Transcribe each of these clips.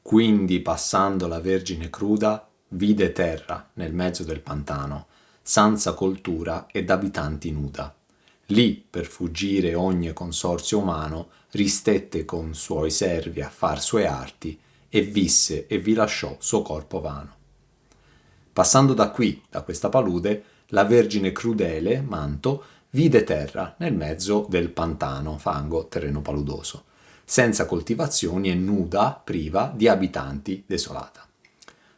Quindi, passando la Vergine cruda, vide terra nel mezzo del pantano, senza coltura ed abitanti nuda. Lì, per fuggire ogni consorzio umano, ristette con suoi servi a far sue arti, e visse e vi lasciò suo corpo vano. Passando da qui, da questa palude, la Vergine crudele, Manto, vide terra nel mezzo del pantano, fango, terreno paludoso, senza coltivazioni e nuda, priva di abitanti, desolata.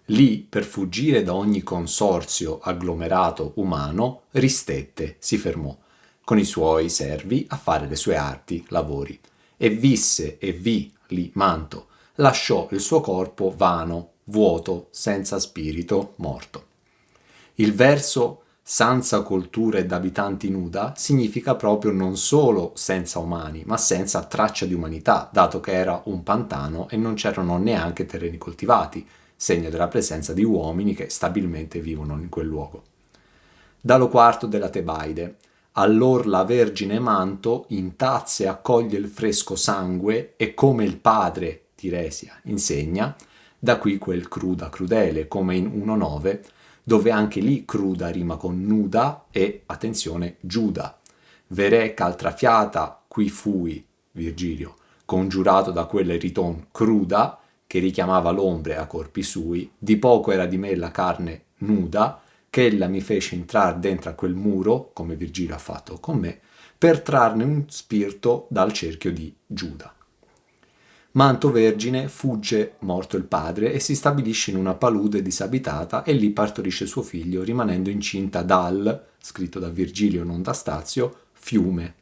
Lì, per fuggire da ogni consorzio agglomerato umano, ristette, si fermò, con i suoi servi a fare le sue arti, lavori, e visse e vi lì Manto, lasciò il suo corpo vano, vuoto, senza spirito, morto. Il verso senza cultura ed abitanti nuda significa proprio non solo senza umani, ma senza traccia di umanità, dato che era un pantano e non c'erano neanche terreni coltivati, segno della presenza di uomini che stabilmente vivono in quel luogo. Dallo quarto della Tebaide. Allor la Vergine Manto in tazze accoglie il fresco sangue e come il padre, Tiresia, insegna, da qui quel cruda crudele, come in 1.9, dove anche lì cruda rima con nuda e, attenzione, Giuda. Verè ch'altra fiata qui fui, Virgilio, congiurato da quel riton cruda, che richiamava l'ombre a corpi sui, di poco era di me la carne nuda, che ella mi fece entrar dentro a quel muro, come Virgilio ha fatto con me, per trarne un spirito dal cerchio di Giuda. Manto Vergine fugge morto il padre e si stabilisce in una palude disabitata e lì partorisce suo figlio, rimanendo incinta dal, scritto da Virgilio non da Stazio, fiume.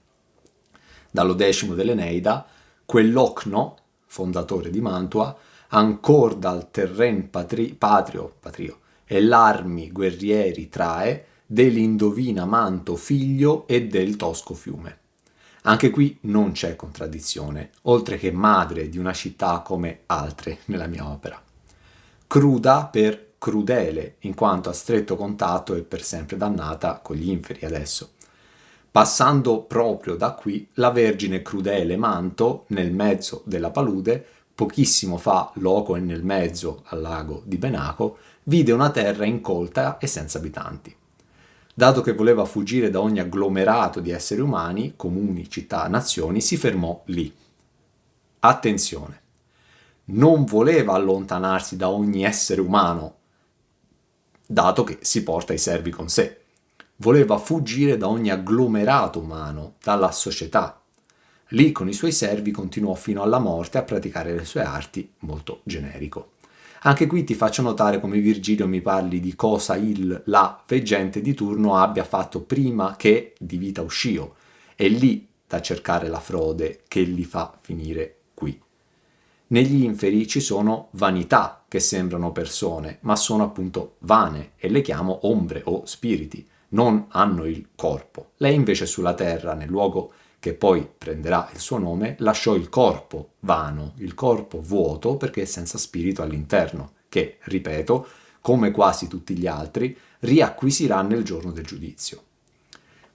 Dallo 10 dell'Eneida, quell'Ocno, fondatore di Mantua, ancor dal terren patrio e l'armi guerrieri trae, dell'indovina Manto figlio e del tosco fiume. Anche qui non c'è contraddizione, oltre che madre di una città come altre nella mia opera. Cruda per crudele, in quanto a stretto contatto e per sempre dannata con gli inferi adesso. Passando proprio da qui, la Vergine crudele Manto, nel mezzo della palude, pochissimo fa, loco e nel mezzo al lago di Benaco, vide una terra incolta e senza abitanti. Dato che voleva fuggire da ogni agglomerato di esseri umani, comuni, città, nazioni, si fermò lì. Attenzione! Non voleva allontanarsi da ogni essere umano, dato che si porta i servi con sé. Voleva fuggire da ogni agglomerato umano, dalla società. Lì con i suoi servi continuò fino alla morte a praticare le sue arti, molto generico. Anche qui ti faccio notare come Virgilio mi parli di cosa la veggente di turno abbia fatto prima che di vita uscio. È lì da cercare la frode che li fa finire qui. Negli inferi ci sono vanità che sembrano persone, ma sono appunto vane e le chiamo ombre o spiriti, non hanno il corpo. Lei invece sulla terra, nel luogo che poi prenderà il suo nome, lasciò il corpo vano, il corpo vuoto perché è senza spirito all'interno, che, ripeto, come quasi tutti gli altri, riacquisirà nel giorno del giudizio.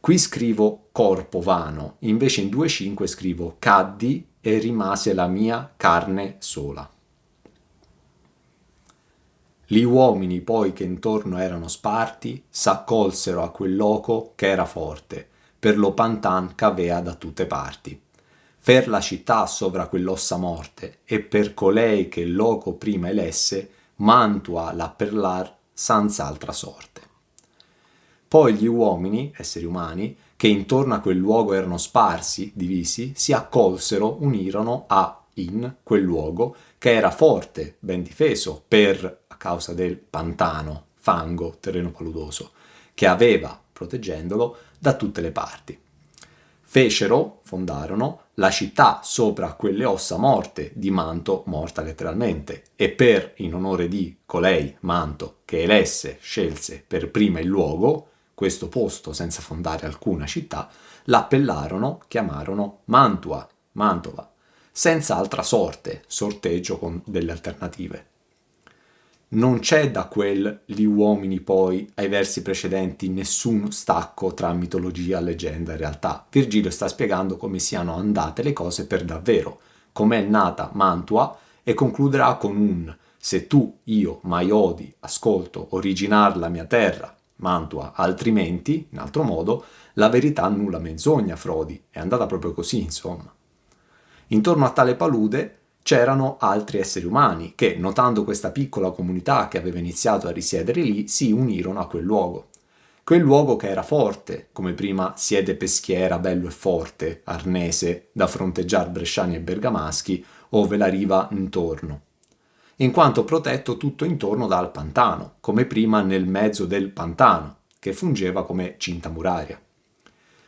Qui scrivo corpo vano, invece in 2.5 scrivo caddi e rimase la mia carne sola. Gli uomini poi che intorno erano sparti s'accolsero a quel loco che era forte, per lo pantan c'avea da tutte parti. Fer la città sovra quell'ossa morte, e per colei che il loco prima elesse, Mantua l'appellar senz'altra sorte. Poi gli uomini, esseri umani, che intorno a quel luogo erano sparsi, divisi, si accolsero, unirono in quel luogo che era forte, ben difeso, a causa del pantano, fango, terreno paludoso, che aveva, proteggendolo, da tutte le parti. Fondarono, la città sopra quelle ossa morte di Manto, morta letteralmente, e in onore di colei, Manto, che elesse, scelse per prima il luogo, questo posto senza fondare alcuna città, l'appellarono, chiamarono Mantua, Mantova, senza altra sorte, sorteggio con delle alternative. Non c'è da gli uomini poi ai versi precedenti nessun stacco tra mitologia, leggenda e realtà. Virgilio sta spiegando come siano andate le cose per davvero, com'è nata Mantua e concluderà con un «Se tu, io, mai odi, ascolto, originar la mia terra, Mantua, altrimenti, in altro modo, la verità nulla menzogna, Frodi». È andata proprio così, insomma. Intorno a tale palude c'erano altri esseri umani che, notando questa piccola comunità che aveva iniziato a risiedere lì, si unirono a quel luogo. Quel luogo che era forte, come prima siede peschiera, bello e forte, arnese, da fronteggiar bresciani e bergamaschi, ove la riva intorno, in quanto protetto tutto intorno dal pantano, come prima nel mezzo del pantano, che fungeva come cinta muraria.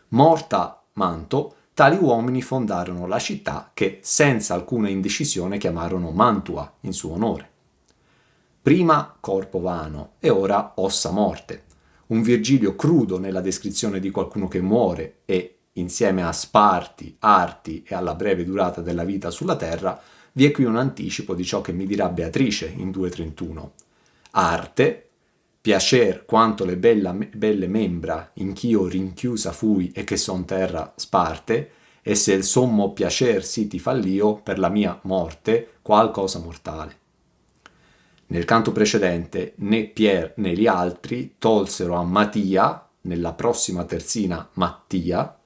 Morta Manto, tali uomini fondarono la città che, senza alcuna indecisione, chiamarono Mantua in suo onore. Prima corpo vano e ora ossa morte. Un Virgilio crudo nella descrizione di qualcuno che muore e, insieme a Sparti, Arti e alla breve durata della vita sulla terra, vi è qui un anticipo di ciò che mi dirà Beatrice in 2.31. Arte, piacer quanto le belle membra in ch'io rinchiusa fui e che son terra sparte, e se il sommo piacer sì ti fallio per la mia morte, qual cosa mortale. Nel canto precedente né Pier né gli altri tolsero a Mattia, nella prossima terzina Mattia,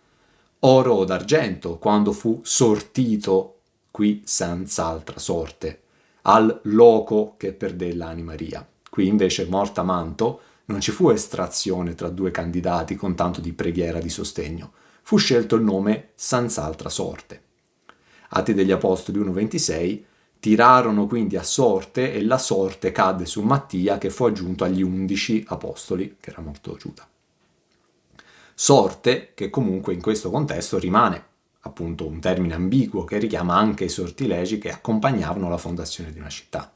oro o d'argento quando fu sortito, qui senz'altra sorte, al loco che perdé l'anima ria. Qui invece, morta Manto, non ci fu estrazione tra due candidati con tanto di preghiera di sostegno. Fu scelto il nome senz'altra sorte. Atti degli Apostoli 1.26 tirarono quindi a sorte e la sorte cadde su Mattia che fu aggiunto agli 11 apostoli che era morto Giuda. Sorte che comunque in questo contesto rimane appunto un termine ambiguo che richiama anche i sortilegi che accompagnavano la fondazione di una città.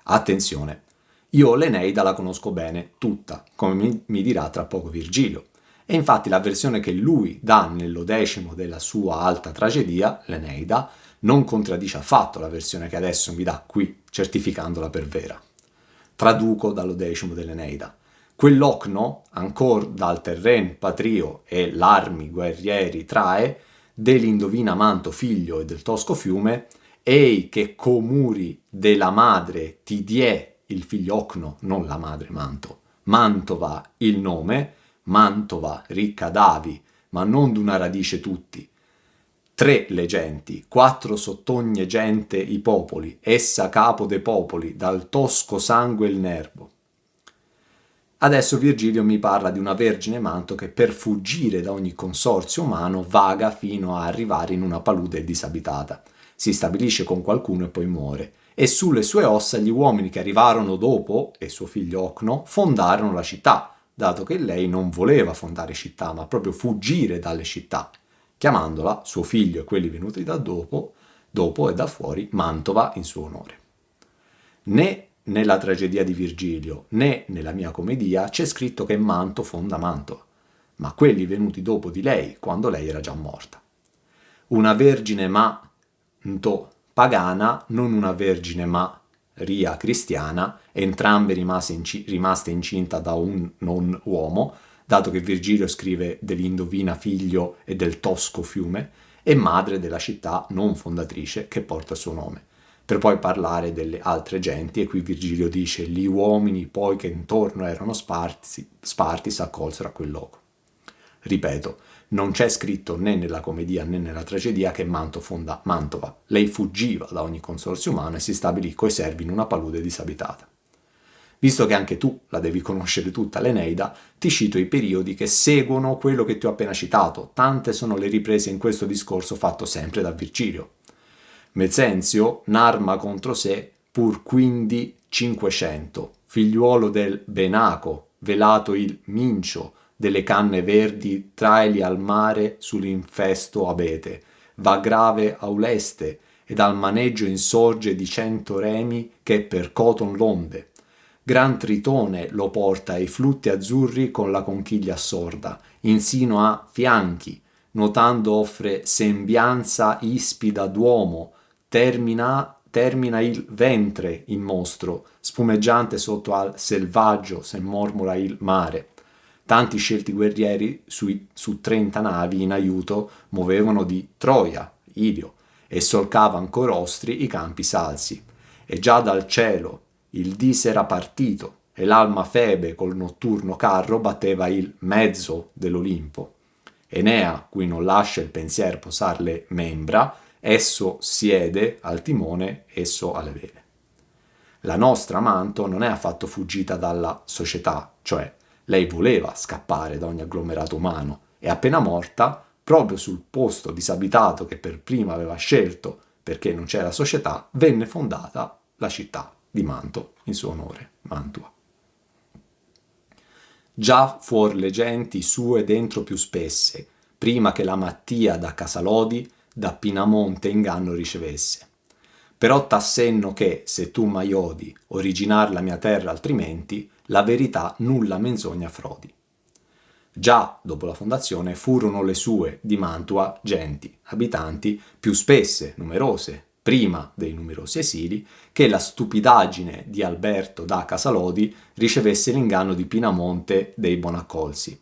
Attenzione, io l'Eneida la conosco bene tutta, come mi dirà tra poco Virgilio, e infatti la versione che lui dà nell'11° della sua alta tragedia, l'Eneida, non contraddice affatto la versione che adesso mi dà qui, certificandola per vera. Traduco dall'11° dell'Eneida. Quell'ocno, ancor dal terren patrio e l'armi guerrieri trae, dell'indovina Manto figlio e del tosco fiume, ei che comuri della madre ti die il figliocno, non la madre Manto, Mantova il nome, Mantova ricca d'avi, ma non d'una radice tutti. 3 le genti, 4 sottogne gente i popoli, essa capo dei popoli, dal tosco sangue il nervo. Adesso Virgilio mi parla di una vergine Manto che per fuggire da ogni consorzio umano vaga fino a arrivare in una palude disabitata. Si stabilisce con qualcuno e poi muore. E sulle sue ossa gli uomini che arrivarono dopo, e suo figlio Ocno, fondarono la città, dato che lei non voleva fondare città, ma proprio fuggire dalle città, chiamandola, suo figlio e quelli venuti da dopo e da fuori, Mantova in suo onore. Né nella tragedia di Virgilio né nella mia commedia c'è scritto che Manto fonda Mantova, ma quelli venuti dopo di lei, quando lei era già morta. Una vergine pagana, non una vergine ria cristiana, entrambe rimaste incinta da un non uomo, dato che Virgilio scrive dell'indovina figlio e del tosco fiume, e madre della città non fondatrice che porta il suo nome, per poi parlare delle altre genti, e qui Virgilio dice gli uomini poi che intorno erano sparti s'accolsero a quel luogo. Ripeto, non c'è scritto né nella commedia né nella tragedia che Manto fonda Mantova. Lei fuggiva da ogni consorzio umano e si stabilì coi servi in una palude disabitata. Visto che anche tu la devi conoscere tutta l'Eneida, ti cito i periodi che seguono quello che ti ho appena citato. Tante sono le riprese in questo discorso fatto sempre da Virgilio. Mezenzio n'arma contro sé pur quindi 500, figliuolo del Benaco, velato il Mincio, delle canne verdi traeli al mare sull'infesto abete, va grave auleste, ed al maneggio insorge di 100 remi che percoton l'onde. Gran Tritone lo porta ai flutti azzurri con la conchiglia sorda, insino a fianchi, nuotando offre sembianza ispida d'uomo, termina il ventre in mostro, spumeggiante sotto al selvaggio se mormora il mare. Tanti scelti guerrieri su 30 navi in aiuto muovevano di Troia, Ilio, e solcavan co rostri i campi salsi, e già dal cielo il dì s'era partito, e l'alma Febe col notturno carro batteva il mezzo dell'Olimpo. Enea, cui non lascia il pensier posar le membra, esso siede al timone, esso alle vele. La nostra Manto non è affatto fuggita dalla società, cioè lei voleva scappare da ogni agglomerato umano e appena morta, proprio sul posto disabitato che per prima aveva scelto perché non c'era società, venne fondata la città di Manto in suo onore, Mantua. Già fuor le genti sue dentro più spesse, prima che la Mattia da Casalodi da Pinamonte inganno ricevesse. Però t'assenno che, se tu m'aiodi, originar la mia terra altrimenti, la verità nulla menzogna frodi. Già dopo la fondazione furono le sue, di Mantua, genti, abitanti, più spesse, numerose, prima dei numerosi esili, che la stupidaggine di Alberto da Casalodi ricevesse l'inganno di Pinamonte dei Bonaccolsi.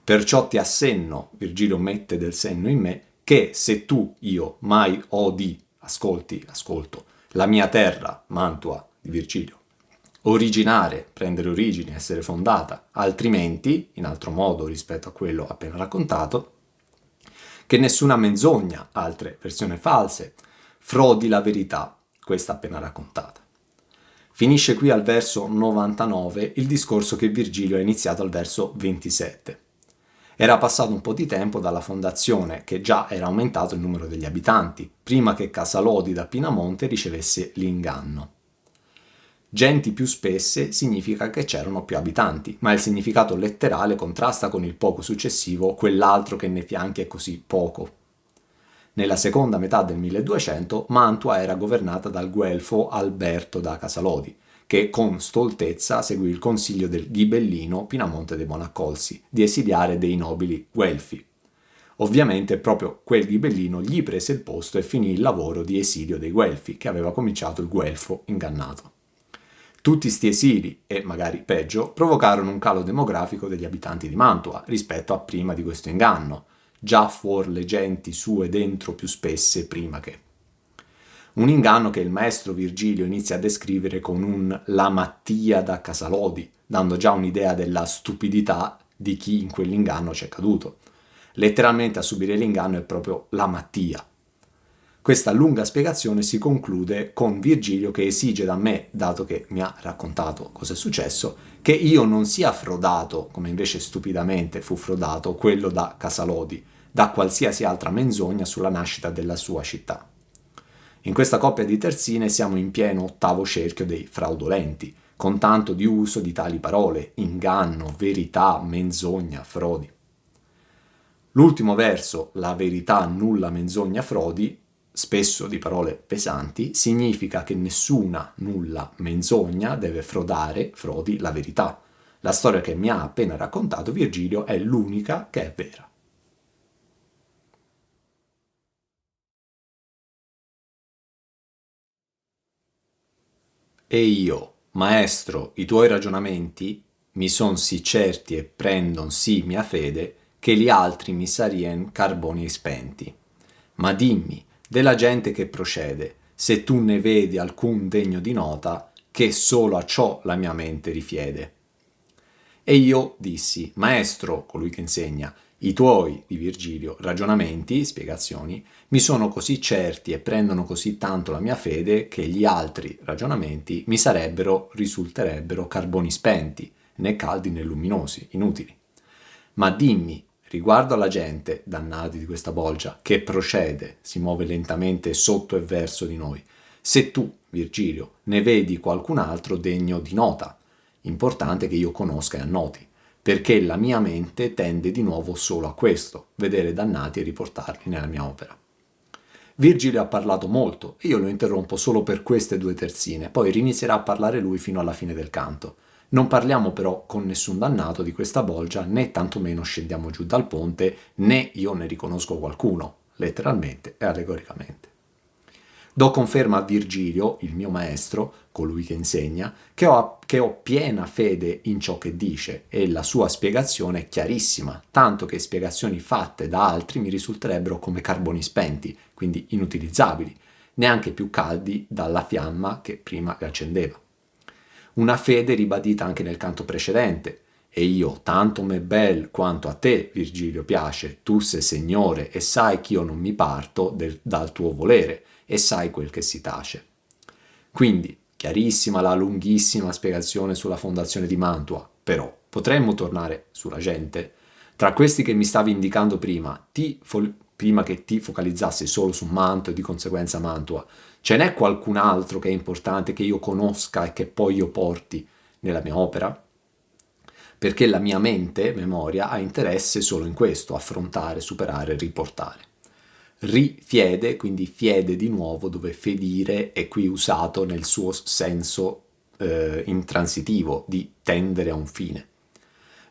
Perciò ti assenno, Virgilio mette del senno in me, che se tu, io, mai odi, ascolto, la mia terra, Mantua, di Virgilio, originare, prendere origine, essere fondata, altrimenti, in altro modo rispetto a quello appena raccontato, che nessuna menzogna, altre versioni false, frodi la verità, questa appena raccontata. Finisce qui al verso 99 il discorso che Virgilio ha iniziato al verso 27. Era passato un po' di tempo dalla fondazione, che già era aumentato il numero degli abitanti, prima che Casalodi da Pinamonte ricevesse l'inganno. Genti più spesse significa che c'erano più abitanti, ma il significato letterale contrasta con il poco successivo, quell'altro che nei fianchi è così poco. Nella seconda metà del 1200 Mantua era governata dal guelfo Alberto da Casalodi, che con stoltezza seguì il consiglio del ghibellino Pinamonte dei Bonaccolsi di esiliare dei nobili guelfi. Ovviamente proprio quel ghibellino gli prese il posto e finì il lavoro di esilio dei guelfi che aveva cominciato il guelfo ingannato. Tutti sti esili, e magari peggio, provocarono un calo demografico degli abitanti di Mantua rispetto a prima di questo inganno, già fuor le genti sue dentro più spesse prima che. Un inganno che il maestro Virgilio inizia a descrivere con un la Mattia da Casalodi, dando già un'idea della stupidità di chi in quell'inganno c'è caduto. Letteralmente a subire l'inganno è proprio la Mattia. Questa lunga spiegazione si conclude con Virgilio che esige da me, dato che mi ha raccontato cosa è successo, che io non sia frodato, come invece stupidamente fu frodato quello da Casalodi, da qualsiasi altra menzogna sulla nascita della sua città. In questa coppia di terzine siamo in pieno ottavo cerchio dei fraudolenti, con tanto di uso di tali parole, inganno, verità, menzogna, frodi. L'ultimo verso, la verità, nulla, menzogna, frodi, spesso di parole pesanti, significa che nessuna, nulla, menzogna deve frodare, frodi, la verità. La storia che mi ha appena raccontato Virgilio è l'unica che è vera. E io, maestro, i tuoi ragionamenti mi son sì certi e prendon sì mia fede che gli altri mi sarien carboni spenti. Ma dimmi, della gente che procede, se tu ne vedi alcun degno di nota, che solo a ciò la mia mente rifiede. E io dissi, maestro, colui che insegna, i tuoi, di Virgilio, ragionamenti, spiegazioni, mi sono così certi e prendono così tanto la mia fede che gli altri ragionamenti mi risulterebbero carboni spenti, né caldi né luminosi, inutili. Ma dimmi, riguardo alla gente, dannati di questa bolgia, che procede, si muove lentamente sotto e verso di noi, se tu, Virgilio, ne vedi qualcun altro degno di nota, importante che io conosca e annoti, perché la mia mente tende di nuovo solo a questo, vedere dannati e riportarli nella mia opera. Virgilio ha parlato molto e io lo interrompo solo per queste due terzine, poi rinizierà a parlare lui fino alla fine del canto. Non parliamo però con nessun dannato di questa bolgia, né tantomeno scendiamo giù dal ponte, né io ne riconosco qualcuno, letteralmente e allegoricamente. Do conferma a Virgilio, il mio maestro, colui che insegna, che ho piena fede in ciò che dice e la sua spiegazione è chiarissima, tanto che spiegazioni fatte da altri mi risulterebbero come carboni spenti, quindi inutilizzabili, neanche più caldi dalla fiamma che prima le accendeva. Una fede ribadita anche nel canto precedente. E io, tanto me bel quanto a te, Virgilio, piace, tu sei Signore e sai ch'io non mi parto dal tuo volere e sai quel che si tace. Quindi, chiarissima la lunghissima spiegazione sulla fondazione di Mantua, però potremmo tornare sulla gente. Tra questi che mi stavi indicando prima, prima che ti focalizzassi solo su Mantua e di conseguenza Mantua, ce n'è qualcun altro che è importante che io conosca e che poi io porti nella mia opera? Perché la mia mente, memoria, ha interesse solo in questo, affrontare, superare, riportare. Rifiede, quindi fiede di nuovo, dove fedire è qui usato nel suo senso intransitivo, di tendere a un fine.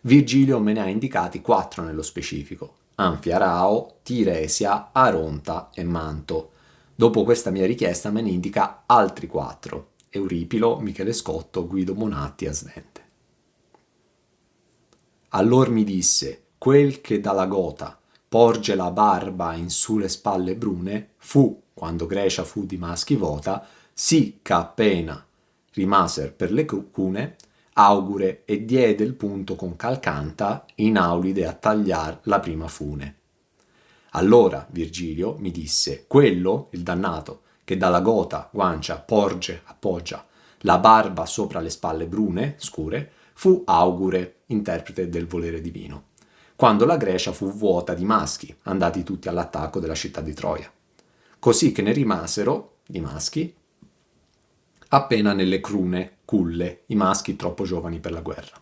Virgilio me ne ha indicati 4 nello specifico: Anfiarao, Tiresia, Aronta e Manto. Dopo questa mia richiesta me ne indica altri 4: Euripilo, Michele Scotto, Guido Bonatti, Asdente. Allor mi disse: quel che dalla gota porge la barba in su le spalle brune, fu, quando Grecia fu di maschi vota, sì c'appena rimaser per le cune, augure e diede il punto con calcanta in aulide a tagliar la prima fune. Allora Virgilio mi disse: quello, il dannato, che dalla gota, guancia, porge, appoggia, la barba sopra le spalle brune, scure, fu Augure, interprete del volere divino, quando la Grecia fu vuota di maschi, andati tutti all'attacco della città di Troia. Così che ne rimasero, di maschi, appena nelle crune, culle, i maschi troppo giovani per la guerra.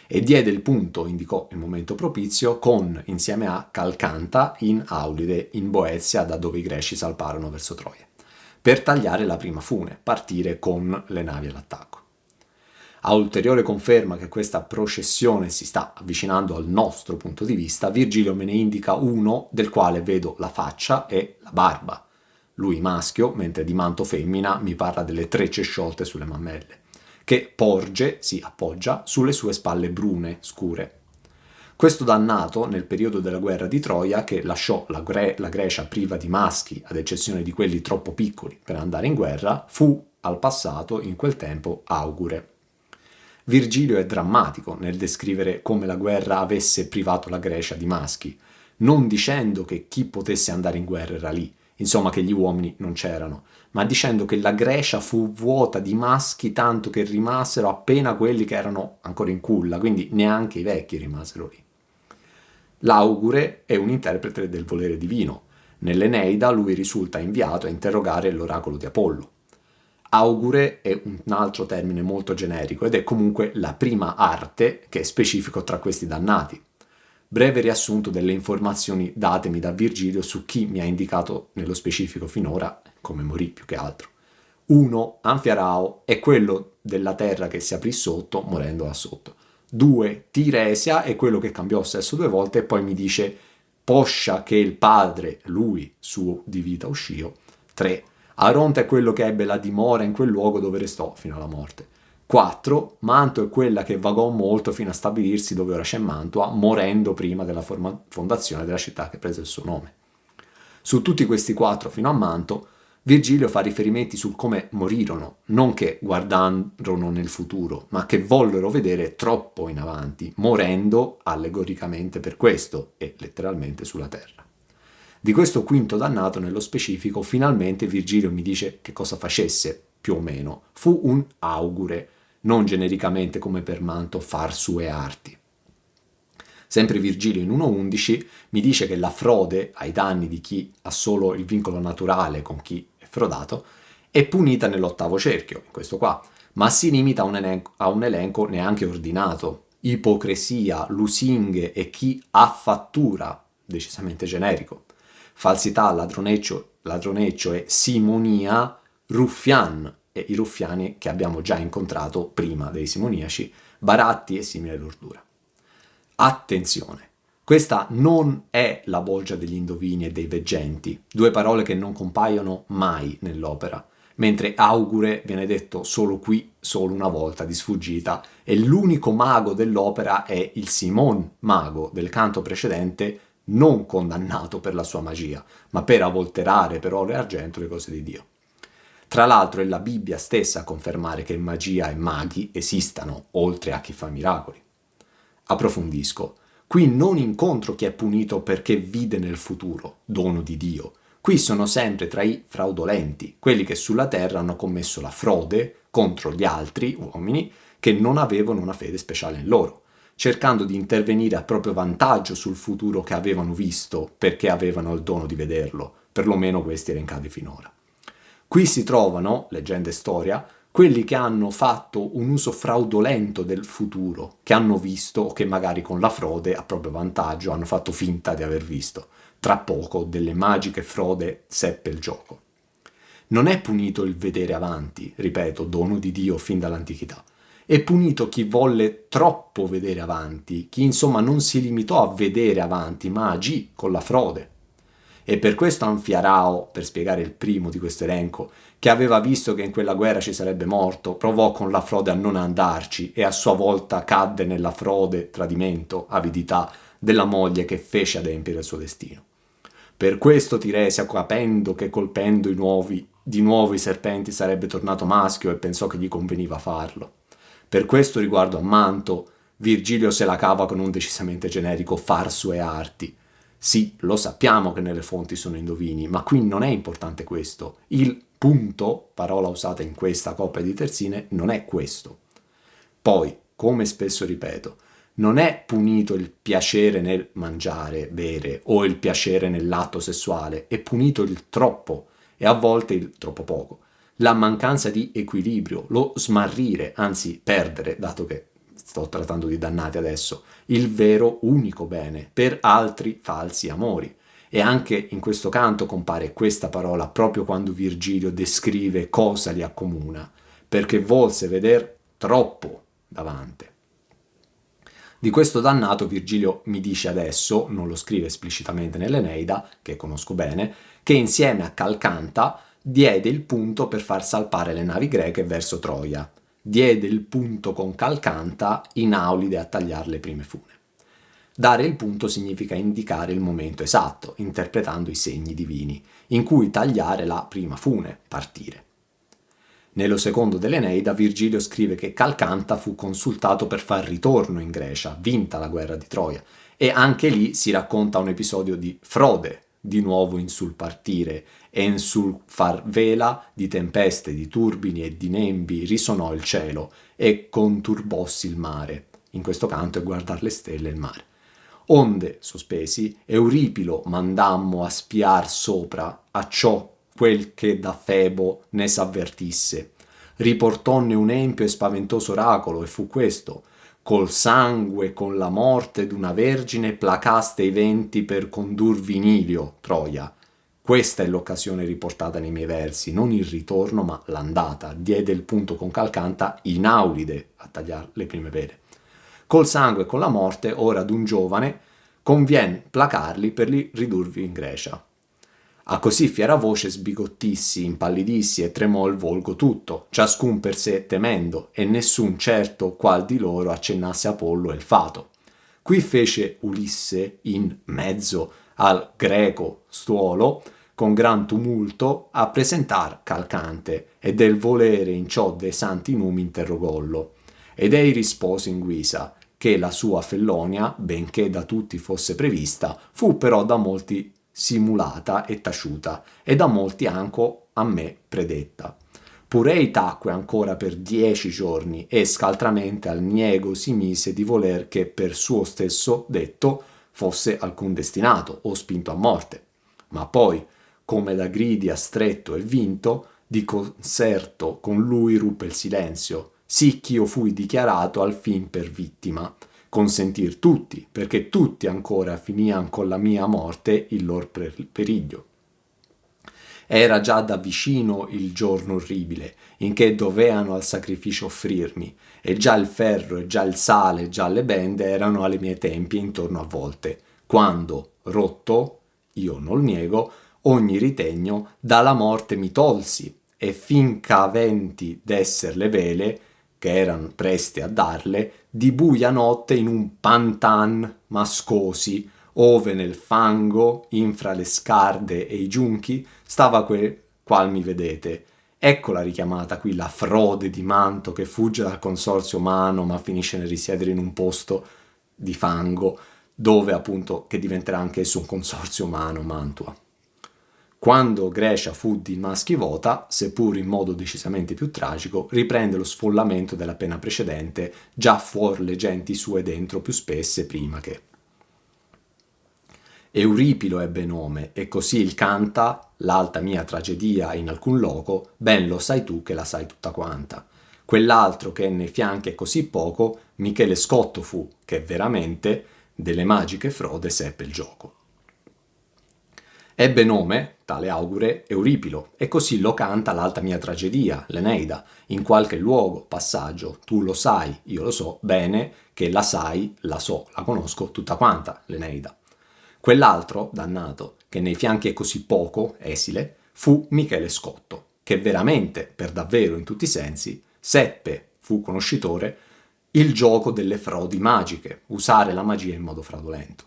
E diede il punto, indicò il momento propizio, con, insieme a Calcanta, in Aulide, in Boezia, da dove i greci salparono verso Troia, per tagliare la prima fune, partire con le navi all'attacco. A ulteriore conferma che questa processione si sta avvicinando al nostro punto di vista, Virgilio me ne indica uno del quale vedo la faccia e la barba. Lui maschio, mentre di manto femmina mi parla delle trecce sciolte sulle mammelle, che porge, si appoggia, sulle sue spalle brune, scure. Questo dannato, nel periodo della guerra di Troia, che lasciò la Grecia priva di maschi, ad eccezione di quelli troppo piccoli per andare in guerra, fu al passato, in quel tempo, Augure. Virgilio è drammatico nel descrivere come la guerra avesse privato la Grecia di maschi, non dicendo che chi potesse andare in guerra era lì, insomma che gli uomini non c'erano, ma dicendo che la Grecia fu vuota di maschi tanto che rimasero appena quelli che erano ancora in culla, quindi neanche i vecchi rimasero lì. L'augure è un interprete del volere divino. Nell'Eneida lui risulta inviato a interrogare l'oracolo di Apollo. Augure è un altro termine molto generico ed è comunque la prima arte che è specifico tra questi dannati. Breve riassunto delle informazioni datemi da Virgilio su chi mi ha indicato nello specifico finora, come morì più che altro. 1. Anfiarao è quello della terra che si aprì sotto, morendo là sotto. 2. Tiresia è quello che cambiò sesso 2 volte e poi mi dice poscia che il padre, lui, suo di vita uscì. 3. Aronta è quello che ebbe la dimora in quel luogo dove restò fino alla morte. 4. Manto è quella che vagò molto fino a stabilirsi dove ora c'è Mantua, morendo prima della fondazione della città che prese il suo nome. Su tutti questi 4 fino a Manto, Virgilio fa riferimenti sul come morirono, non che guardarono nel futuro, ma che vollero vedere troppo in avanti, morendo allegoricamente per questo e letteralmente sulla terra. Di questo quinto dannato nello specifico, finalmente Virgilio mi dice che cosa facesse, più o meno. Fu un augure, non genericamente come per Manto far sue arti. Sempre Virgilio in 1.11 mi dice che la frode ai danni di chi ha solo il vincolo naturale con chi è frodato è punita nell'8° cerchio, in questo qua, ma si limita a un elenco neanche ordinato. Ipocrisia, lusinghe e chi ha fattura, decisamente generico. Falsità, ladroneccio e simonia, ruffian e i ruffiani che abbiamo già incontrato prima dei simoniaci, baratti e simile lordura. Attenzione, Questa non è la bolgia degli indovini e dei veggenti, due parole che non compaiono mai nell'opera, mentre augure viene detto solo qui, solo una volta di sfuggita, e l'unico mago dell'opera è il Simon mago del canto precedente, non condannato per la sua magia, ma per avvolterare per oro e argento le cose di Dio. Tra l'altro è la Bibbia stessa a confermare che magia e maghi esistano, oltre a chi fa miracoli. Approfondisco. Qui non incontro chi è punito perché vide nel futuro, dono di Dio. Qui sono sempre tra i fraudolenti, quelli che sulla terra hanno commesso la frode contro gli altri uomini che non avevano una fede speciale in loro, cercando di intervenire a proprio vantaggio sul futuro che avevano visto perché avevano il dono di vederlo, perlomeno questi elencati finora. Qui si trovano, leggenda e storia, quelli che hanno fatto un uso fraudolento del futuro, che hanno visto o che magari con la frode a proprio vantaggio hanno fatto finta di aver visto. Tra poco delle magiche frode seppe il gioco. Non è punito il vedere avanti, ripeto, dono di Dio fin dall'antichità. È punito chi volle troppo vedere avanti, chi insomma non si limitò a vedere avanti, ma agì con la frode. E per questo Anfiarao, per spiegare il primo di questo elenco, che aveva visto che in quella guerra ci sarebbe morto, provò con la frode a non andarci e a sua volta cadde nella frode, tradimento, avidità della moglie che fece adempiere il suo destino. Per questo Tiresia, capendo che colpendo di nuovo i serpenti sarebbe tornato maschio e pensò che gli conveniva farlo. Per questo riguardo a Manto, Virgilio se la cava con un decisamente generico far sue arti. Sì, lo sappiamo che nelle fonti sono indovini, ma qui non è importante questo. Il punto, parola usata in questa coppia di terzine, non è questo. Poi, come spesso ripeto, non è punito il piacere nel mangiare, bere o il piacere nell'atto sessuale, è punito il troppo e a volte il troppo poco. La mancanza di equilibrio, lo smarrire, anzi perdere, dato che sto trattando di dannati adesso, il vero unico bene per altri falsi amori. E anche in questo canto compare questa parola proprio quando Virgilio descrive cosa li accomuna, perché volse veder troppo davanti. Di questo dannato Virgilio mi dice adesso, non lo scrive esplicitamente nell'Eneida, che conosco bene, che insieme a Calcanta diede il punto per far salpare le navi greche verso Troia. Diede il punto con Calcanta in Aulide a tagliare le prime fune. Dare il punto significa indicare il momento esatto, interpretando i segni divini, in cui tagliare la prima fune, partire. Nello secondo dell'Eneida Virgilio scrive che Calcanta fu consultato per far ritorno in Grecia, vinta la guerra di Troia, e anche lì si racconta un episodio di frode, di nuovo in sul partire, e in sul far vela di tempeste, di turbini e di nembi risonò il cielo, e conturbossi il mare. In questo canto è guardar le stelle e il mare. Onde, sospesi, Euripilo mandammo a spiar sopra, a ciò quel che da Febo ne s'avvertisse. Riportonne un empio e spaventoso oracolo, e fu questo: col sangue e con la morte d'una vergine placaste i venti per condurvi in Ilio, Troia. Questa è l'occasione riportata nei miei versi, non il ritorno ma l'andata. Diede il punto con Calcanta in Aulide a tagliare le prime vele. Col sangue e con la morte, ora d'un giovane, convien placarli per li ridurvi in Grecia. A così fiera voce sbigottissi, impallidissi e tremò il volgo tutto, ciascun per sé temendo, e nessun certo qual di loro accennasse Apollo e il fato. Qui fece Ulisse, in mezzo al greco stuolo, con gran tumulto, a presentar Calcante, e del volere in ciò dei santi numi interrogollo. Ed ei rispose in guisa, che la sua fellonia, benché da tutti fosse prevista, fu però da molti simulata e taciuta, e da molti anche a me predetta. Pur ei tacque ancora per 10 giorni, e scaltramente al niego si mise di voler che per suo stesso detto fosse alcun destinato o spinto a morte. Ma poi, come da gridi astretto e vinto, di concerto con lui ruppe il silenzio, sì ch'io fui dichiarato al fin per vittima, consentir tutti, perché tutti ancora finian con la mia morte il lor periglio. Era già da vicino il giorno orribile, in che doveano al sacrificio offrirmi, e già il ferro, e già il sale, e già le bende erano alle mie tempie intorno a volte. quando, rotto, io non niego, ogni ritegno dalla morte mi tolsi, e fin ch'aventi d'esser le vele, che eran preste a darle, di buia notte in un pantan mascosi, ove nel fango, infra le scarde e i giunchi, stava quel qual mi vedete. Eccola richiamata qui la frode di Manto che fugge dal consorzio umano ma finisce nel risiedere in un posto di fango, dove appunto che diventerà anch'esso un consorzio umano, Mantua. Quando Grecia fu di maschivota, seppur in modo decisamente più tragico, riprende lo sfollamento della pena precedente, già fuor le genti sue dentro più spesse prima che. Euripilo ebbe nome, e così il canta, l'alta mia tragedia in alcun loco, ben lo sai tu che la sai tutta quanta. Quell'altro che nei fianchi è così poco, Michele Scotto fu, che veramente delle magiche frode seppe il gioco. Ebbe nome, tale augure, Euripilo, e così lo canta l'alta mia tragedia, l'Eneida, in qualche luogo, passaggio, tu lo sai, io lo so, bene, che la sai, la so, la conosco tutta quanta, l'Eneida. Quell'altro, dannato, che nei fianchi è così poco, esile, fu Michele Scotto, che veramente, per davvero in tutti i sensi, seppe, fu conoscitore, il gioco delle frodi magiche, usare la magia in modo fraudolento.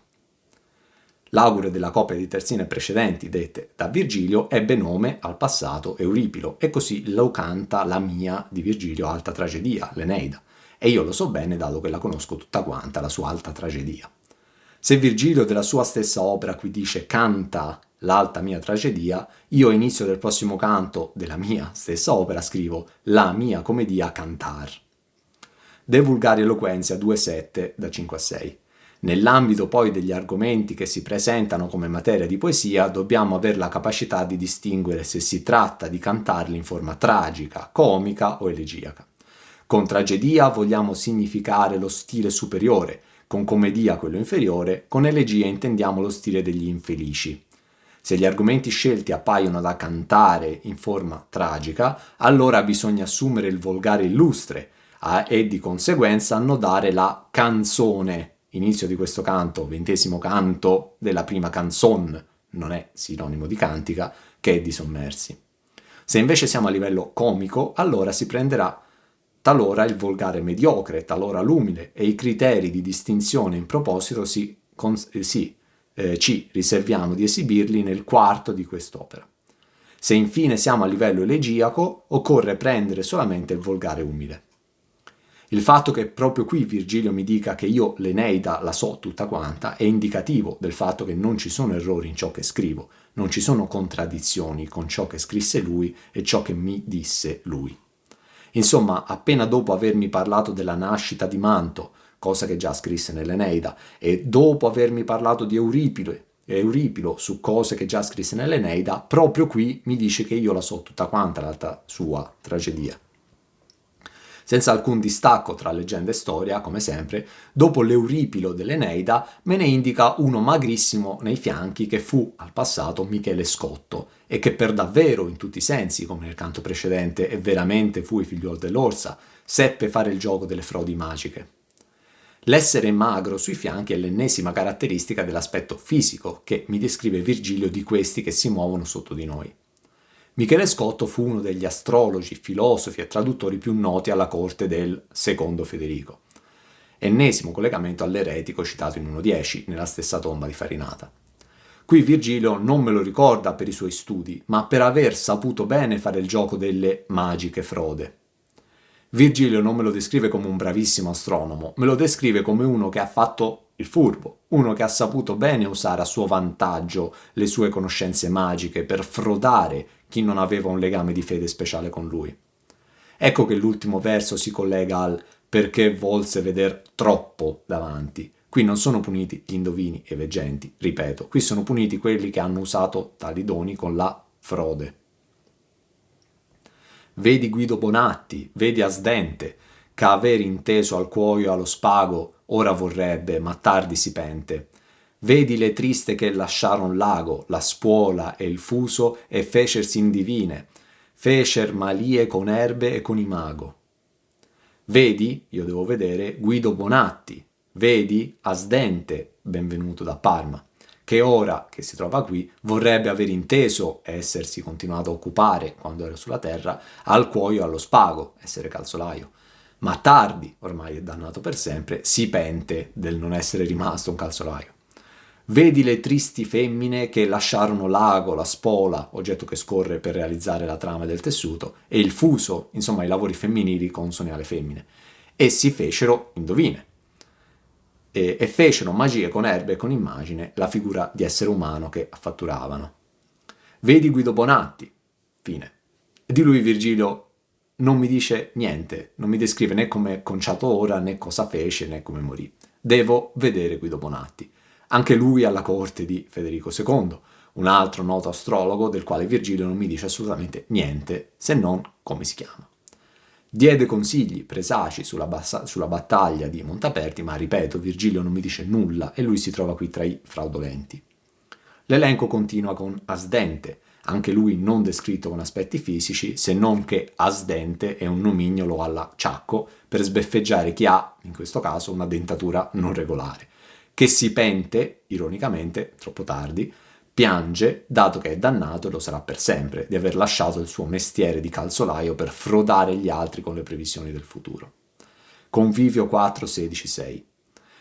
L'augure della coppia di terzine precedenti, dette da Virgilio, ebbe nome al passato Euripilo, e così lo canta la mia di Virgilio alta tragedia, l'Eneida, e io lo so bene dato che la conosco tutta quanta, la sua alta tragedia. Se Virgilio della sua stessa opera qui dice canta l'alta mia tragedia, io a inizio del prossimo canto della mia stessa opera scrivo la mia commedia cantar. De Vulgari Eloquenzia 2.7 da 5 a 6. Nell'ambito poi degli argomenti che si presentano come materia di poesia, dobbiamo avere la capacità di distinguere se si tratta di cantarli in forma tragica, comica o elegiaca. Con tragedia vogliamo significare lo stile superiore, con commedia quello inferiore, con elegia intendiamo lo stile degli infelici. Se gli argomenti scelti appaiono da cantare in forma tragica, allora bisogna assumere il volgare illustre e di conseguenza annodare la canzone. Inizio di questo canto, 20° canto della prima canzone, non è sinonimo di cantica, che è di sommersi. Se invece siamo a livello comico, allora si prenderà talora il volgare mediocre, talora l'umile, e i criteri di distinzione in proposito ci riserviamo di esibirli nel quarto di quest'opera. Se infine siamo a livello elegiaco, occorre prendere solamente il volgare umile. Il fatto che proprio qui Virgilio mi dica che io l'Eneida la so tutta quanta è indicativo del fatto che non ci sono errori in ciò che scrivo, non ci sono contraddizioni con ciò che scrisse lui e ciò che mi disse lui. Insomma, appena dopo avermi parlato della nascita di Manto, cosa che già scrisse nell'Eneida, e dopo avermi parlato di Euripilo su cose che già scrisse nell'Eneida, proprio qui mi dice che io la so tutta quanta l'alta sua tragedia. Senza alcun distacco tra leggenda e storia, come sempre, dopo l'Euripilo dell'Eneida me ne indica uno magrissimo nei fianchi che fu al passato Michele Scotto e che per davvero in tutti i sensi, come nel canto precedente, e veramente fu il figliuolo dell'orsa, seppe fare il gioco delle frodi magiche. L'essere magro sui fianchi è l'ennesima caratteristica dell'aspetto fisico che mi descrive Virgilio di questi che si muovono sotto di noi. Michele Scotto fu uno degli astrologi, filosofi e traduttori più noti alla corte del secondo Federico. Ennesimo collegamento all'eretico citato in 1.10 nella stessa tomba di Farinata. Qui Virgilio non me lo ricorda per i suoi studi, ma per aver saputo bene fare il gioco delle magiche frode. Virgilio non me lo descrive come un bravissimo astronomo, me lo descrive come uno che ha fatto il furbo, uno che ha saputo bene usare a suo vantaggio le sue conoscenze magiche per frodare chi non aveva un legame di fede speciale con lui. Ecco che l'ultimo verso si collega al perché volse veder troppo davanti. Qui non sono puniti gli indovini e i veggenti, ripeto, qui sono puniti quelli che hanno usato tali doni con la frode. Vedi Guido Bonatti, vedi Asdente, che aver inteso al cuoio allo spago ora vorrebbe, ma tardi si pente. Vedi le triste che lasciaron l'ago, la spuola e il fuso e fecersi in divine, fecer malie con erbe e con imago. Vedi, io devo vedere, Guido Bonatti, Vedi, Asdente, benvenuto da Parma, che ora che si trova qui vorrebbe aver inteso essersi continuato a occupare, quando era sulla terra, al cuoio e allo spago, essere calzolaio. Ma tardi, ormai è dannato per sempre, si pente del non essere rimasto un calzolaio. Vedi le tristi femmine che lasciarono l'ago, la spola, oggetto che scorre per realizzare la trama del tessuto, e il fuso, insomma i lavori femminili consoni alle femmine. E si fecero, indovine, e fecero magie con erbe e con immagine la figura di essere umano che affatturavano. Vedi Guido Bonatti, fine. Di lui Virgilio non mi dice niente, non mi descrive né come è conciato ora, né cosa fece, né come morì. Devo vedere Guido Bonatti. Anche lui alla corte di Federico II, un altro noto astrologo del quale Virgilio non mi dice assolutamente niente, se non come si chiama. Diede consigli, presagi sulla battaglia di Montaperti, ma ripeto, Virgilio non mi dice nulla e lui si trova qui tra i fraudolenti. L'elenco continua con Asdente, anche lui non descritto con aspetti fisici, se non che Asdente è un nomignolo alla Ciacco per sbeffeggiare chi ha, in questo caso, una dentatura non regolare, che si pente, ironicamente, troppo tardi, piange, dato che è dannato e lo sarà per sempre, di aver lasciato il suo mestiere di calzolaio per frodare gli altri con le previsioni del futuro. Convivio 4:16-6.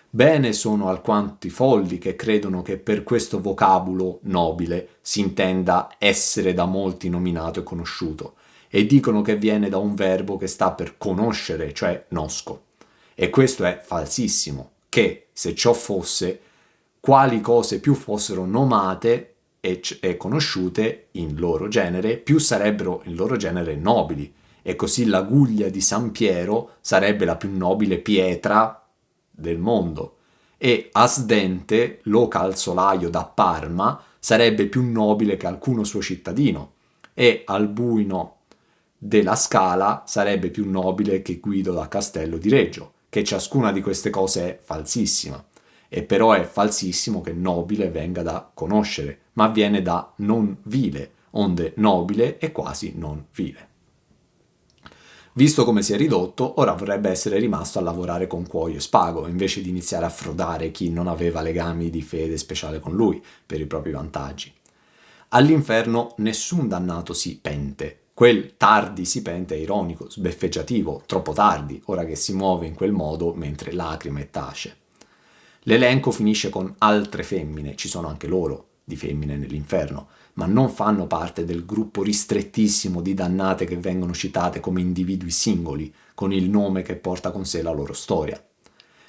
Bene sono alquanto i folli che credono che per questo vocabulo nobile si intenda essere da molti nominato e conosciuto, e dicono che viene da un verbo che sta per conoscere, cioè nosco. E questo è falsissimo, che, se ciò fosse, quali cose più fossero nomate e conosciute in loro genere, più sarebbero in loro genere nobili, e così la guglia di San Piero sarebbe la più nobile pietra del mondo, e Asdente, lo calzolaio da Parma, sarebbe più nobile che alcuno suo cittadino, e Albuino della Scala sarebbe più nobile che Guido da Castello di Reggio, che ciascuna di queste cose è falsissima. E però è falsissimo che nobile venga da conoscere, ma viene da non vile, onde nobile è quasi non vile. Visto come si è ridotto, ora vorrebbe essere rimasto a lavorare con cuoio e spago, invece di iniziare a frodare chi non aveva legami di fede speciale con lui, per i propri vantaggi. All'inferno nessun dannato si pente. Quel tardi si pente è ironico, sbeffeggiativo, troppo tardi, ora che si muove in quel modo mentre lacrima e tace. L'elenco finisce con altre femmine, ci sono anche loro di femmine nell'inferno, ma non fanno parte del gruppo ristrettissimo di dannate che vengono citate come individui singoli, con il nome che porta con sé la loro storia.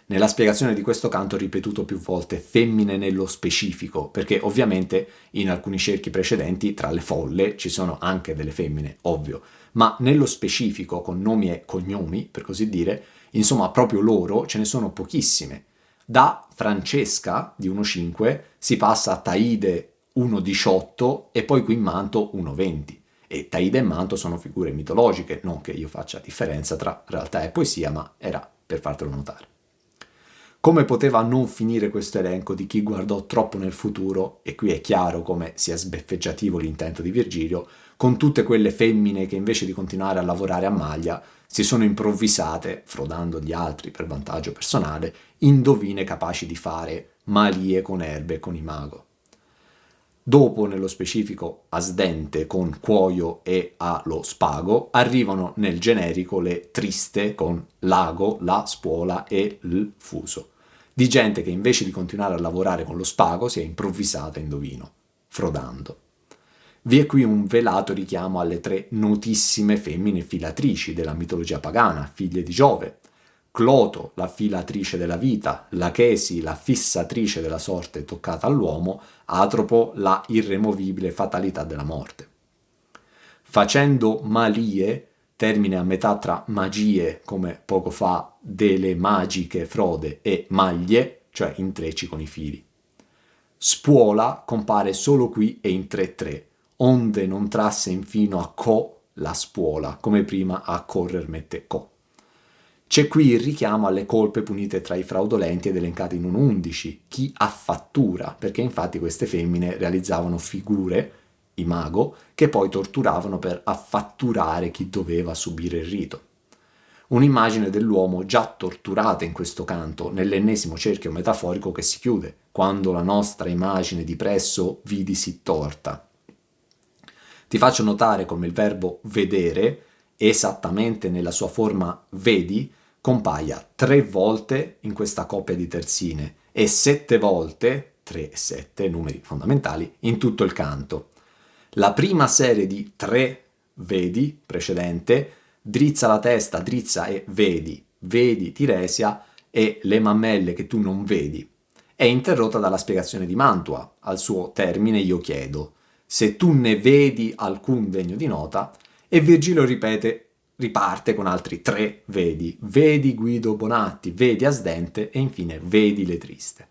Nella spiegazione di questo canto ho ripetuto più volte femmine nello specifico, perché ovviamente in alcuni cerchi precedenti tra le folle ci sono anche delle femmine, ovvio, ma nello specifico, con nomi e cognomi, per così dire, insomma proprio loro ce ne sono pochissime. Da Francesca di 1,5 si passa a Taide 1,18 e poi qui Manto 1,20. E Taide e Manto sono figure mitologiche, non che io faccia differenza tra realtà e poesia, ma era per fartelo notare. Come poteva non finire questo elenco di chi guardò troppo nel futuro, e qui è chiaro come sia sbeffeggiativo l'intento di Virgilio, con tutte quelle femmine che invece di continuare a lavorare a maglia si sono improvvisate, frodando gli altri per vantaggio personale, indovine capaci di fare malie con erbe e con imago. Dopo, nello specifico, Asdente con cuoio e allo spago, arrivano nel generico le triste con l'ago, la spuola e il fuso, di gente che invece di continuare a lavorare con lo spago si è improvvisata indovino, frodando. Vi è qui un velato richiamo alle 3 notissime femmine filatrici della mitologia pagana, figlie di Giove: Cloto, la filatrice della vita; Lachesi, la fissatrice della sorte toccata all'uomo; Atropo, la irremovibile fatalità della morte. Facendo malie, termine a metà tra magie, come poco fa delle magiche frode, e maglie, cioè intrecci con i fili. Spuola compare solo qui e in 3-3, onde non trasse infino a co la spuola, come prima a correr mette co. C'è qui il richiamo alle colpe punite tra i fraudolenti ed elencate in 1,11, chi affattura, perché infatti queste femmine realizzavano figure, imago, che poi torturavano per affatturare chi doveva subire il rito. un'immagine dell'uomo già torturata in questo canto, nell'ennesimo cerchio metaforico che si chiude, quando la nostra immagine di presso vidi si torta. Ti faccio notare come il verbo vedere, esattamente nella sua forma vedi, compaia 3 volte in questa coppia di terzine e 7 volte, 3 e 7, numeri fondamentali, in tutto il canto. La prima serie di 3 vedi precedente, drizza la testa, drizza e vedi Tiresia e le mammelle che tu non vedi. È interrotta dalla spiegazione di Mantua. Al suo termine io chiedo, se tu ne vedi alcun degno di nota, e Virgilio riparte con altri 3 vedi Guido Bonatti, vedi Asdente e infine vedi le Triste.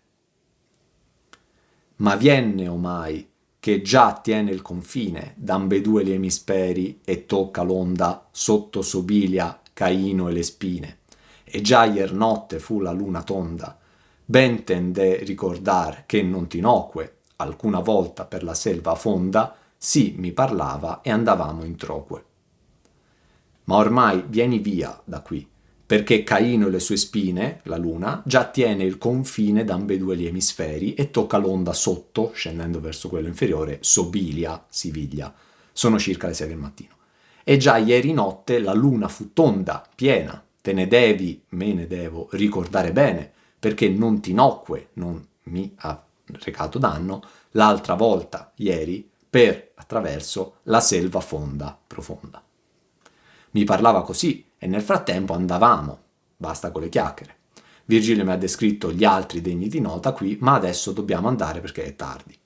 Ma vienne omai che già tiene il confine d'ambedue gli emisperi e tocca l'onda sotto Sobilia, Caino e le spine, e già ier notte fu la luna tonda, ben tende ricordar che non ti nocque, alcuna volta per la selva fonda, sì mi parlava e andavamo in troque. Ma ormai vieni via da qui, perché Caino e le sue spine, la luna, già tiene il confine d'ambedue gli emisferi e tocca l'onda sotto, scendendo verso quello inferiore, Sobilia, Siviglia. Sono circa le 6 del mattino. E già ieri notte la luna fu tonda, piena. Te ne devi, me ne devo, ricordare bene, perché non ti nocque, non mi ha recato danno, l'altra volta, ieri, attraverso la selva fonda, profonda. Mi parlava così e nel frattempo andavamo, basta con le chiacchiere. Virgilio mi ha descritto gli altri degni di nota qui, ma adesso dobbiamo andare perché è tardi.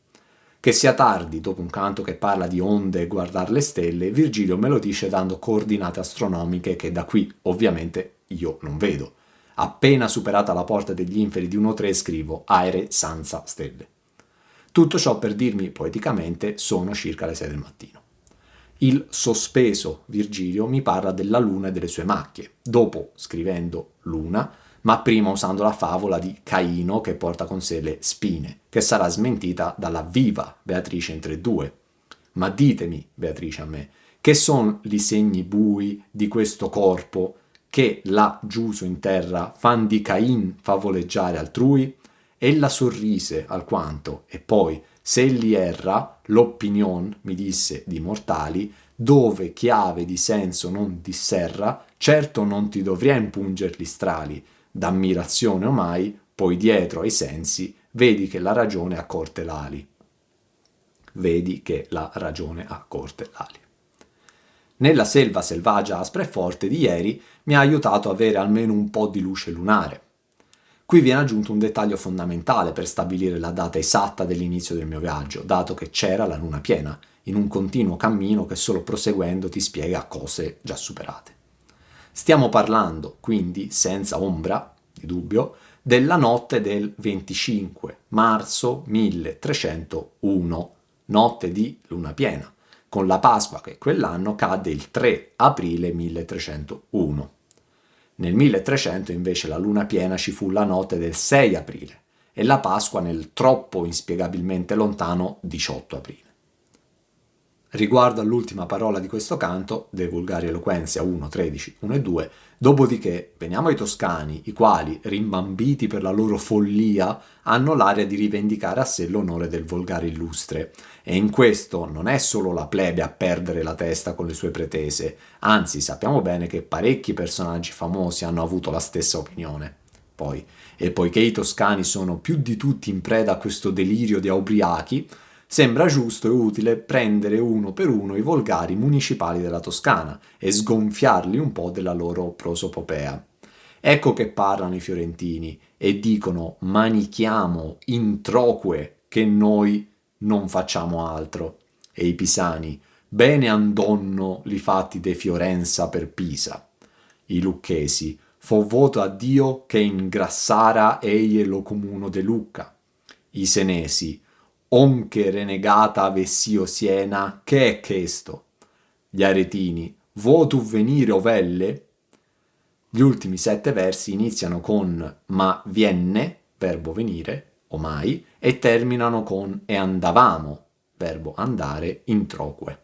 Che sia tardi, dopo un canto che parla di onde e guardare le stelle, Virgilio me lo dice dando coordinate astronomiche che da qui, ovviamente, io non vedo. Appena superata la porta degli inferi di 1-3 scrivo aere senza stelle. Tutto ciò per dirmi poeticamente sono circa le 6 del mattino. Il sospeso Virgilio mi parla della luna e delle sue macchie, dopo scrivendo luna, ma prima usando la favola di Caino che porta con sé le spine, che sarà smentita dalla viva Beatrice in 3-2. Ma ditemi, Beatrice a me, che son li segni bui di questo corpo che là giuso in terra fan di Cain favoleggiare altrui? Ella sorrise alquanto, e poi, se egli erra, l'opinion, mi disse, di mortali, dove chiave di senso non disserra, certo non ti dovrei impunger gli strali, d'ammirazione omai, poi dietro ai sensi, vedi che la ragione ha corte l'ali. Vedi che la ragione ha corte l'ali. Nella selva selvaggia aspra e forte di ieri mi ha aiutato a avere almeno un po' di luce lunare. Qui viene aggiunto un dettaglio fondamentale per stabilire la data esatta dell'inizio del mio viaggio, dato che c'era la luna piena, in un continuo cammino che solo proseguendo ti spiega cose già superate. Stiamo parlando, quindi, senza ombra di dubbio, della notte del 25 marzo 1301, notte di luna piena, con la Pasqua che quell'anno cadde il 3 aprile 1301. Nel 1300 invece la luna piena ci fu la notte del 6 aprile e la Pasqua nel troppo inspiegabilmente lontano 18 aprile. Riguardo all'ultima parola di questo canto, De Vulgari Eloquentia 1.13, 1 e 2, dopodiché veniamo ai toscani, i quali, rimbambiti per la loro follia, hanno l'aria di rivendicare a sé l'onore del volgare illustre, e in questo non è solo la plebe a perdere la testa con le sue pretese, anzi sappiamo bene che parecchi personaggi famosi hanno avuto la stessa opinione. Poi, e poiché i toscani sono più di tutti in preda a questo delirio di aubriachi, sembra giusto e utile prendere uno per uno i volgari municipali della Toscana e sgonfiarli un po' della loro prosopopea. Ecco che parlano i fiorentini e dicono manichiamo introque che noi non facciamo altro. E i pisani, bene andonno li fatti de Fiorenza per Pisa. I lucchesi, fo voto a Dio che ingrassara eie lo comuno de Lucca. I senesi, onche renegata avessio Siena, che è questo? Gli aretini, vuoi tu venire ovelle? Gli ultimi 7 versi iniziano con ma vienne, verbo venire, o mai, e terminano con e andavamo, verbo andare, in troque.